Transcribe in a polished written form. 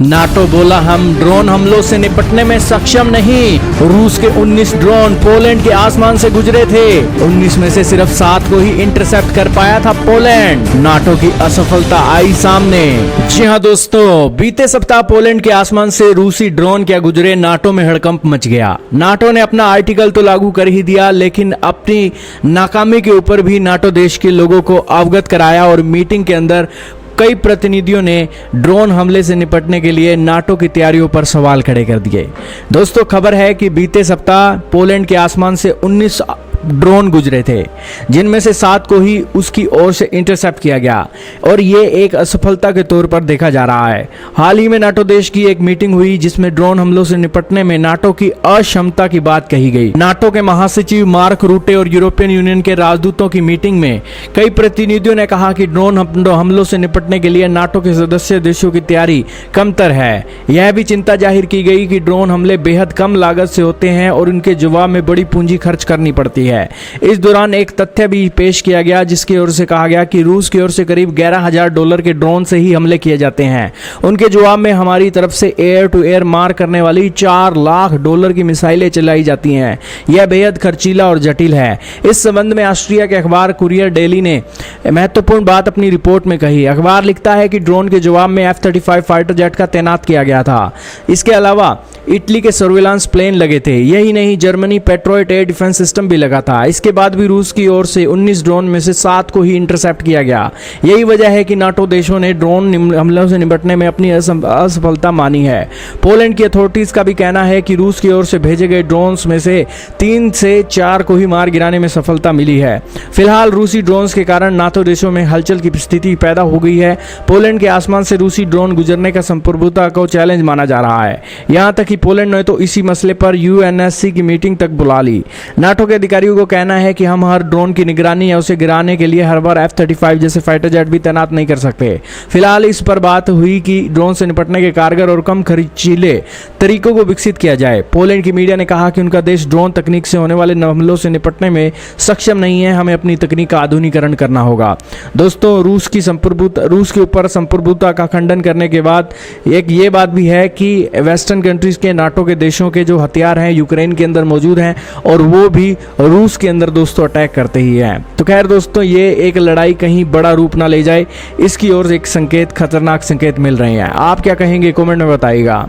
NATO बोला हम drone हमलों से निपटने में सक्षम नहीं। रूस के 19 ड्रोन पोलैंड के आसमान से गुजरे थे। 19 में से सिर्फ 7 को ही इंटरसेप्ट कर पाया था पोलैंड। नाटो की असफलता आई सामने। जी हां दोस्तों, बीते सप्ताह पोलैंड के आसमान से रूसी ड्रोन क्या गुजरे, नाटो में हड़कंप मच गया। नाटो ने अपना आर्टिकल तो लागू कर ही दिया, लेकिन अपनी नाकामी के ऊपर भी नाटो देश के लोगों को अवगत कराया और मीटिंग के अंदर कई प्रतिनिधियों ने ड्रोन हमले से निपटने के लिए नाटो की तैयारियों पर सवाल खड़े कर दिए। दोस्तों, खबर है कि बीते सप्ताह पोलैंड के आसमान से 19 ड्रोन गुजरे थे, जिनमें से 7 को ही उसकी ओर से इंटरसेप्ट किया गया और ये एक असफलता के तौर पर देखा जा रहा है। हाल ही में नाटो देश की एक मीटिंग हुई जिसमें ड्रोन हमलों से निपटने में नाटो की अक्षमता की बात कही गई। नाटो के महासचिव मार्क रूटे और यूरोपियन यूनियन के राजदूतों की मीटिंग में कई प्रतिनिधियों ने कहा कि ड्रोन हमलों से निपटने के लिए नाटो के सदस्य देशों की तैयारी कमतर है। यह भी चिंता जाहिर की गई कि ड्रोन हमले बेहद कम लागत से होते हैं और उनके जवाब में बड़ी पूंजी खर्च करनी पड़ती है। इस दौरान एक तथ्य भी पेश किया गया जिसकी ओर से कहा गया कि रूस की ओर से करीब $11,000 के ड्रोन से ही हमले किए जाते हैं। उनके जवाब में हमारी तरफ से एयर टू एयर मार करने वाली $4 लाख की मिसाइलें चलाई जाती हैं। यह बेहद खर्चीला और जटिल है। इस संबंध में ऑस्ट्रिया के अखबार कुरियर डेली ने महत्वपूर्ण बात अपनी रिपोर्ट में कही। अखबार लिखता है कि ड्रोन के जवाब में F-35 फाइटर जेट का तैनात किया गया था। इसके अलावा इटली के सर्विलांस प्लेन लगे थे। यही नहीं, जर्मनी पेट्रोइट एयर डिफेंस सिस्टम भी लगा था। इसके बाद भी रूस की ओर से 19 ड्रोन में से 7 को ही इंटरसेप्ट किया गया। यही वजह है कि नाटो देशों ने ड्रोन हमलों से निपटने में अपनी असफलता मानी है। पोलैंड की अथॉरिटीज का भी कहना है कि रूस की ओर से भेजे गए ड्रोन्स में से 3 से 4 को ही मार गिराने में सफलता मिली है। फिलहाल रूसी ड्रोन्स के कारण नाटो देशों में हलचल की स्थिति पैदा हो गई है। पोलैंड के आसमान से रूसी ड्रोन गुजरने का संप्रभुता को चैलेंज माना जा रहा है। यहां तक कि पोलैंड ने तो इसी मसले पर यूएनएससी की मीटिंग तक बुला ली। नाटो के अधिकारियों को कहना है कि हम हर ड्रोन की निगरानी या उसे गिराने के लिए हर बार F-35 जैसे फाइटर जेट भी तैनात नहीं कर सकते। फिलहाल इस पर बात हुई कि ड्रोन से निपटने के कारगर और कम खर्चीले तरीकों को विकसित किया जाए। पोलैंड की मीडिया ने कहा कि उनका देश ड्रोन तकनीक से होने वाले हमलों से निपटने में सक्षम नहीं है। हमें अपनी तकनीक का आधुनिकीकरण करना होगा। दोस्तों, रूस के ऊपर संप्रभुता का खंडन करने के बाद एक ये बात भी है कि वेस्टर्न कंट्रीज के नाटो के देशों के जो हथियार हैं यूक्रेन के अंदर मौजूद हैं और वो भी रूस के अंदर दोस्तों अटैक करते ही हैं। तो खैर दोस्तों, ये एक लड़ाई कहीं बड़ा रूप ना ले जाए, इसकी ओर एक संकेत, खतरनाक संकेत मिल रहे हैं। आप क्या कहेंगे, कमेंट में बताइएगा।